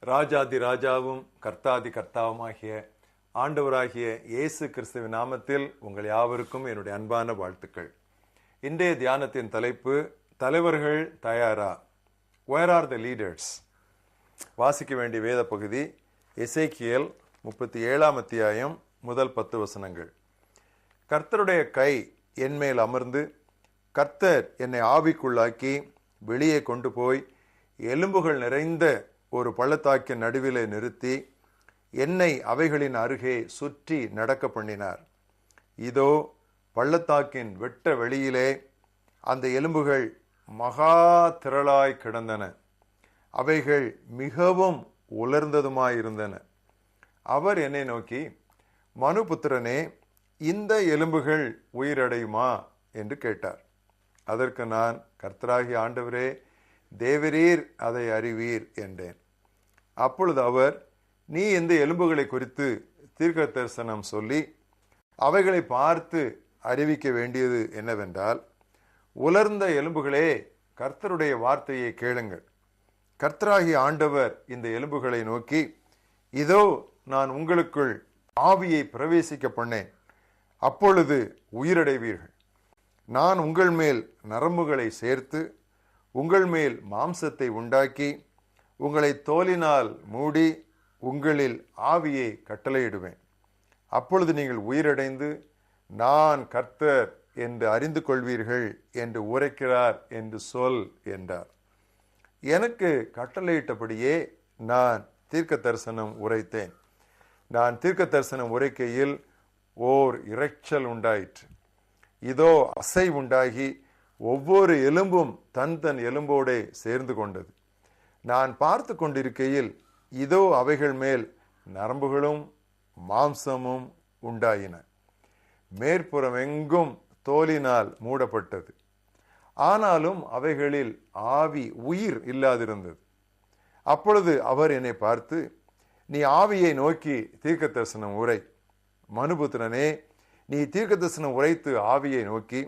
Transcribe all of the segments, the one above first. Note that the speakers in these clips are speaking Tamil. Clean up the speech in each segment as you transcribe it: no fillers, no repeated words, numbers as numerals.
ராஜாதி ராஜாவும் கர்த்தாதி கர்த்தாவுமாகிய ஆண்டவராகிய இயேசு கிறிஸ்துவின் நாமத்தில் உங்கள் யாவருக்கும் என்னுடைய அன்பான வாழ்த்துக்கள். இன்றைய தியானத்தின் தலைப்பு, தலைவர்கள் தயாரா? Where are the leaders? வாசிக்க வேண்டிய வேத பகுதி எசேக்கியேல் 37 அத்தியாயம் முதல் 10 வசனங்கள். கர்த்தருடைய கை என்மேல் அமர்ந்து கர்த்தர் என்னை ஆவிக்குள்ளாக்கி வெளியே கொண்டு போய் எலும்புகள் நிறைந்த ஒரு பள்ளத்தாக்கின் நடுவிலே நிறுத்தி என்னை அவைகளின் அருகே சுற்றி நடக்க பண்ணினார். இதோ பள்ளத்தாக்கின் வெட்ட வெளியிலே அந்த எலும்புகள் மகா திரளாய் கிடந்தன. அவைகள் மிகவும் உலர்ந்ததுமாயிருந்தன. அவர் என்னை நோக்கி, மனுபுத்திரனே, இந்த எலும்புகள் உயிரடையுமா என்று கேட்டார். அதற்கு நான், கர்த்தராகிய ஆண்டவரே, தேவரீர் அதை அறிவீர் என்றேன். அப்பொழுது அவர், நீ இந்த எலும்புகளை குறித்து தீர்க்க தரிசனம் சொல்லி அவைகளை பார்த்து அறிவிக்க வேண்டியது என்னவென்றால், உலர்ந்த எலும்புகளே, கர்த்தருடைய வார்த்தையை கேளுங்கள். கர்த்தராகிய ஆண்டவர் இந்த எலும்புகளை நோக்கி, இதோ நான் உங்களுக்குள் ஆவியை பிரவேசிக்க பண்ணேன், அப்பொழுது உயிரடைவீர்கள். நான் உங்கள் மேல் நரம்புகளை சேர்த்து உங்கள் மேல் மாம்சத்தை உண்டாக்கி உங்களை தோலினால் மூடி உங்களில் ஆவியை கட்டளையிடுவேன். அப்பொழுது நீங்கள் உயிரடைந்து நான் கர்த்தர் என்று அறிந்து கொள்வீர்கள் என்று உரைக்கிறார் என்று சொல் என்றார். எனக்கு கட்டளையிட்டபடியே நான் தீர்க்க தரிசனம் உரைத்தேன். நான் தீர்க்க தரிசனம் உரைக்கையில் ஓர் இரைச்சல் உண்டாயிற்று. இதோ அசை உண்டாகி ஒவ்வொரு எலும்பும் தன் தன் எலும்போடே சேர்ந்து கொண்டது. நான் பார்த்து கொண்டிருக்கையில் இதோ அவைகள் மேல் நரம்புகளும் மாம்சமும் உண்டாயின. மேற்புறம் எங்கும் தோலினால் மூடப்பட்டது. ஆனாலும் அவைகளில் ஆவி, உயிர் இல்லாதிருந்தது. அப்பொழுது அவர் என்னை பார்த்து, நீ ஆவியை நோக்கி தீர்க்க தரிசனம் உரை. மனுபுத்திரனே, நீ தீர்க்க தரிசனம் உரைத்து ஆவியை நோக்கி,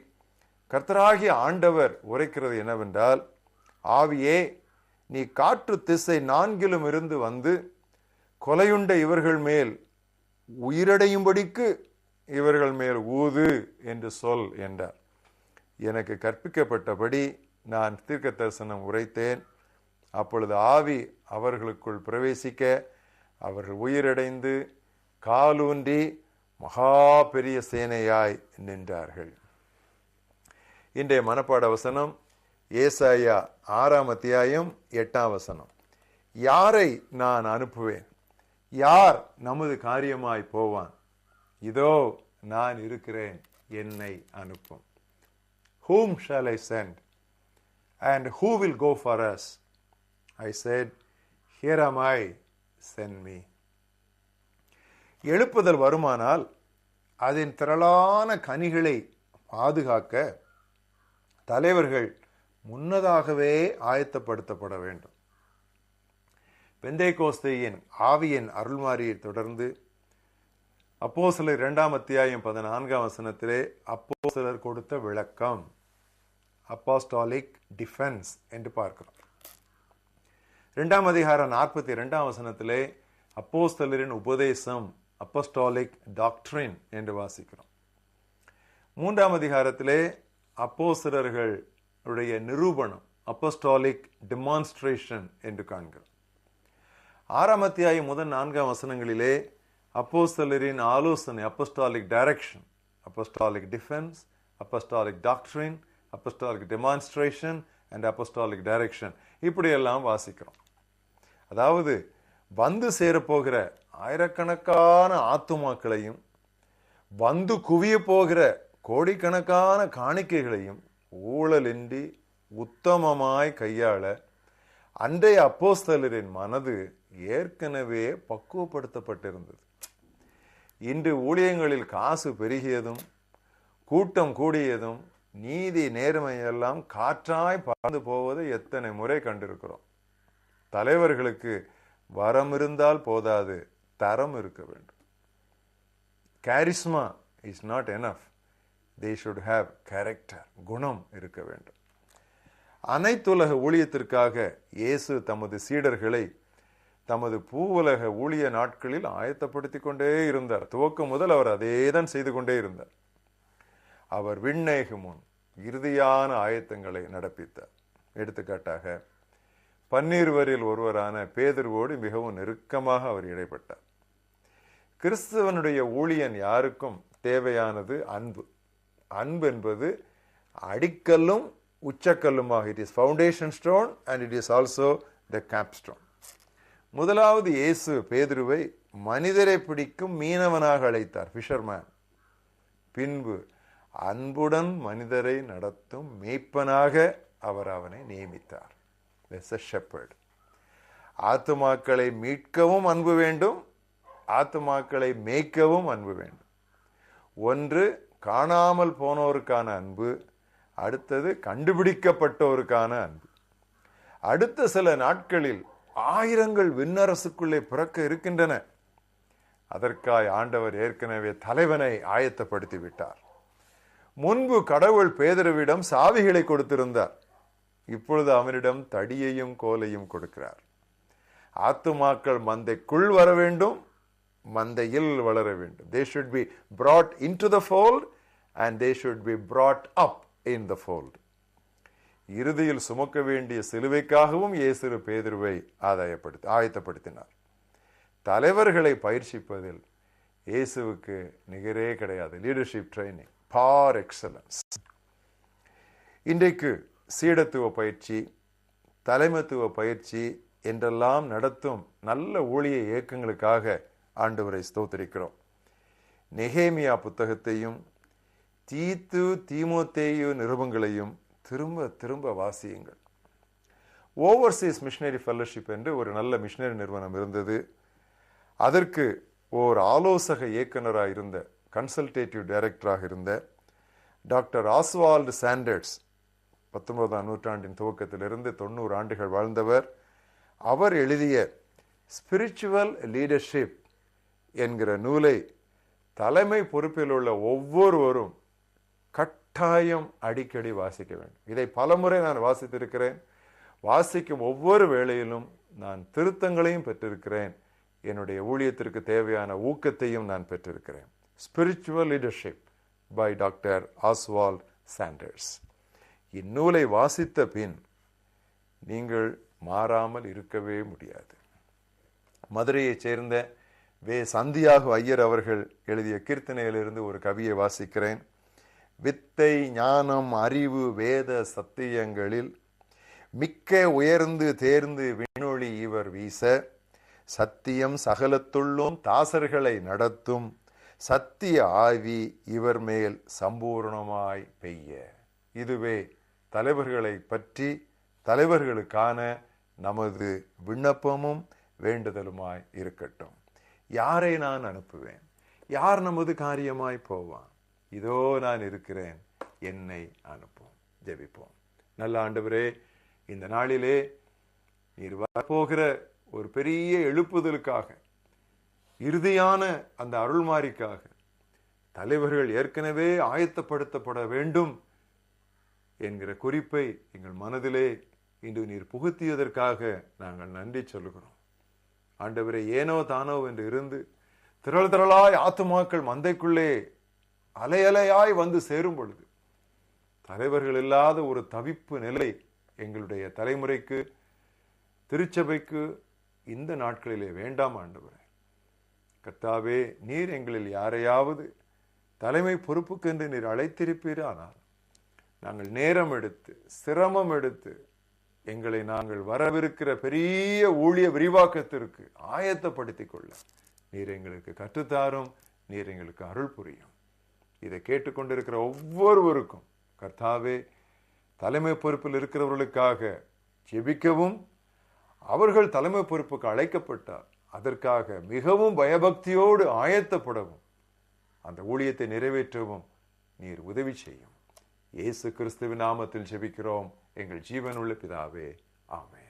கர்த்தராகிய ஆண்டவர் உரைக்கிறது என்னவென்றால், ஆவியே, நீ காற்று திசை 4 இருந்து வந்து கொலையுண்ட இவர்கள் மேல் உயிரடையும்படிக்கு இவர்கள் மேல் ஊது என்று சொல் என்றார். எனக்கு கற்பிக்கப்பட்டபடி நான் தீர்க்க தரிசனம் உரைத்தேன். அப்பொழுது ஆவி அவர்களுக்குள் பிரவேசிக்க அவர்கள் உயிரடைந்து காலூன்றி மகா பெரிய சேனையாய் நின்றார்கள். இன்றைய மனப்பாட வசனம் ஏசாயா 6 அத்தியாயம் 8 வசனம். யாரை நான் அனுப்புவேன்? யார் நமது காரியமாய் போவான்? இதோ நான் இருக்கிறேன், என்னை அனுப்பும். Whom shall I send? And who will go for us? I said, here am I, send me. எழுப்புதல் வருமானால் அதன் திரளான கனிகளை பாதுகாக்க தலைவர்கள் முன்னதாகவே ஆயத்தப்படுத்தப்பட வேண்டும். பெந்தேகோஸ்தேயின் ஆவியின் அருள்மாரியை தொடர்ந்து அப்போஸ்தலர் 2 அத்தியாயம் 14 வசனத்திலே அப்போஸ்தலர் கொடுத்த விளக்கம், அப்போஸ்டாலிக் டிஃபென்ஸ் என்று பார்க்கிறோம். 2 அதிகாரம் 42 வசனத்திலே அப்போஸ்தலரின் உபதேசம், அப்போஸ்டாலிக் டாக்ட்ரின் என்று வாசிக்கிறோம். 3 அதிகாரத்திலே அப்போஸ்தலர்களுடைய நிரூபணம், அப்போஸ்டாலிக் டெமான்ஸ்ட்ரேஷன் என்று காண்கிறோம். 6 அத்தியாயம் முதல் 4 வசனங்களிலே அப்போஸ்தலரின் ஆலோசனை, apostolic direction, apostolic defence, apostolic doctrine, apostolic demonstration and apostolic direction, இப்படியெல்லாம் வாசிக்கிறோம். அதாவது வந்து சேரப்போகிற ஆயிரக்கணக்கான ஆத்துமாக்களையும் வந்து குவிய போகிற கோடிக்கணக்கான காணிக்கைகளையும் ஊழலின்றி உத்தமமாய் கையாள அன்றைய அப்போஸ்தலரின் மனது ஏற்கனவே பக்குவப்படுத்தப்பட்டிருந்தது. இன்று ஊழியங்களில் காசு பெருகியதும் கூட்டம் கூடியதும் நீதி நேர்மையெல்லாம் காற்றாய் பறந்து போவதை எத்தனை முறை கண்டிருக்கிறோம். தலைவர்களுக்கு வரம் இருந்தால் போதாது, தரம் இருக்க வேண்டும். charisma is not enough. They should have character, குணம் இருக்க வேண்டும். அனைத்துலக ஊழியத்திற்காக இயேசு தமது சீடர்களை தமது பூவுலக ஊழிய நாட்களில் ஆயத்தப்படுத்தி கொண்டே இருந்தார். துவக்கம் முதல் அவர் அதேதான் செய்து கொண்டே இருந்தார். அவர் விண்ணேகு முன் இறுதியான ஆயத்தங்களை நடப்பித்தார். எடுத்துக்காட்டாக 12 ஒருவரான பேதுருவோடு மிகவும் நெருக்கமாக அவர் இடைப்பட்டார். கிறிஸ்துவனுடைய ஊழியன் யாருக்கும் தேவையானது அன்பு. அன்பு என்பது அடிக்கல்லும் உச்சக்கல்லுமாக. It is foundation stone and it is also the capstone. முதலாவது இயேசு பேதுருவை மனிதரை பிடிக்கும் மீனவனாக அழைத்தார், ஃபிஷர்மேன். பின்பு அன்புடன் மனிதரை நடத்தும் மேய்ப்பனாக அவர் அவனை நியமித்தார். ஷெப்பர்ட். ஆத்துமாக்களை மீட்கவும் அன்பு வேண்டும், ஆத்துமாக்களை மேய்க்கவும் அன்பு வேண்டும். ஒன்று காணாமல் போனோருக்கான அன்பு, அடுத்தது கண்டுபிடிக்கப்பட்டோருக்கான அன்பு. அடுத்த சில நாட்களில் ஆயிரங்கள் விண்ணரசுக்குள்ளே பிறக்க இருக்கின்றன. அதற்காய் ஆண்டவர் ஏற்கனவே தலைவனை ஆயத்தப்படுத்தி விட்டார். முன்பு கடவுள் பேதுருவிடம் சாவிகளை கொடுத்திருந்தார். இப்பொழுது அவனிடம் தடியையும் கோலையும் கொடுக்கிறார். ஆத்துமாக்கள் மந்தைக்குள் வர வேண்டும், மந்தையில் வளர வேண்டும். They should be brought into the fold and they should be brought up in the fold. இறுதியில் சுமக்க வேண்டிய சிலுவைக்காகவும் இயேசு பேதுருவை ஆயத்தப்படுத்தினார். தலைவர்களை பயிற்சிப்பதில் இயேசுவுக்கு நிகரே கிடையாது. லீடர்ஷிப் ட்ரைனிங் பார் எக்ஸலன்ஸ். இன்றைக்கு சீடத்துவ பயிற்சி, தலைமைத்துவ பயிற்சி என்றெல்லாம் நடத்தும் நல்ல ஊழிய இயக்கங்களுக்காக ஆண்டவரை ஸ்தோத்திரிக்கிறோம். நெகேமியா புத்தகத்தையும் தீத்து தீமோத்தேயு நிருபங்களையும் திரும்ப திரும்ப வாசியுங்கள். ஓவர்சீஸ் மிஷனரி ஃபெல்லோஷிப் என்று ஒரு நல்ல மிஷனரி நிறுவனம் இருந்தது. அதற்கு ஓர் ஆலோசக இயக்குனராக இருந்த, கன்சல்டேட்டிவ் டைரக்டராக இருந்த டாக்டர் ஆஸ்வால்டு சாண்டர்ஸ், 19ஆம் நூற்றாண்டின் துவக்கத்திலிருந்து 90 ஆண்டுகள் வாழ்ந்தவர். அவர் எழுதிய ஸ்பிரிச்சுவல் லீடர்ஷிப் என்கிற நூலை தலைமை பொறுப்பில் உள்ள ஒவ்வொருவரும் கட்டாயம் அடிக்கடி வாசிக்க வேண்டும். இதை பலமுறை நான் வாசித்திருக்கிறேன். வாசிக்கும் ஒவ்வொரு வேளையிலும் நான் திருத்தங்களையும் பெற்றிருக்கிறேன். என்னுடைய ஊழியத்திற்கு தேவையான ஊக்கத்தையும் நான் பெற்றிருக்கிறேன். Spiritual leadership by doctor Oswald Sanders. இந்நூலை வாசித்த பின் நீங்கள் மாறாமல் இருக்கவே முடியாது. மதுரையைச் சேர்ந்த வே. சந்தியாகு ஐயர் அவர்கள் எழுதிய கீர்த்தனையிலிருந்து ஒரு கவியை வாசிக்கிறேன். வித்தை ஞானம் அறிவு வேத சத்தியங்களில் மிக்க உயர்ந்து தேர்ந்து விண்ணொளி இவர் வீச, சத்தியம் சகலத்துள்ளும் தாசர்களை நடத்தும் சத்திய ஆவி இவர் மேல் சம்பூர்ணமாய் பெய்ய. இதுவே தலைவர்களை பற்றி, தலைவர்களுக்கான நமது விண்ணப்பமும் வேண்டுதலுமாய் இருக்கட்டும். யாரை நான் அனுப்புவேன்? யார் நமது காரியமாய் போவான்? இதோ நான் இருக்கிறேன், என்னை அனுப்பும். ஜெபிப்போம். நல்ல ஆண்டவரே, இந்த நாளிலே நீர் வரப்போகிற ஒரு பெரிய எழுப்புதலுக்காக, இறுதியான அந்த அருள்மாரிக்காக தலைவர்கள் ஏற்கனவே ஆயத்தப்படுத்தப்பட வேண்டும் என்கிற குறிப்பை எங்கள் மனதிலே இன்று நீர் புகுத்தியதற்காக நாங்கள் நன்றி சொல்லுகிறோம். ஆண்டவரே, ஏனோ தானோ என்று இருந்து திரள் திரளாய் ஆத்துமாக்கள் மந்தைக்குள்ளே அலையலையாய் வந்து சேரும் பொழுது தலைவர்கள் இல்லாத ஒரு தவிப்பு நிலை எங்களுடைய தலைமுறைக்கு, திருச்சபைக்கு இந்த நாட்களிலே வேண்டாம் ஆண்டவரே. கர்த்தாவே, நீர் எங்களில் யாரையாவது தலைமை பொறுப்புக்கு என்று நீர் அழைத்திருப்பீரானால் நாங்கள் நேரம் எடுத்து சிரமம் எடுத்து எங்களை நாங்கள் வரவிருக்கிற பெரிய ஊழிய விரிவாக்கத்திற்கு ஆயத்தப்படுத்திக் கொள்ள நீர் எங்களுக்கு கற்றுத்தாரும், நீர் எங்களுக்கு அருள் புரியும். இதை கேட்டுக்கொண்டிருக்கிற ஒவ்வொருவருக்கும் கர்த்தாவே, தலைமை பொறுப்பில் இருக்கிறவர்களுக்காக ஜெபிக்கவும், அவர்கள் தலைமை பொறுப்புக்கு அழைக்கப்பட்டார் அதற்காக மிகவும் பயபக்தியோடு ஆயத்தப்படவும், அந்த ஊழியத்தை நிறைவேற்றவும் நீர் உதவி செய்யும். இயேசு கிறிஸ்துவின் நாமத்தில் ஜெபிக்கிறோம் எங்கள் ஜீவனுள்ள பிதாவே, ஆமென்.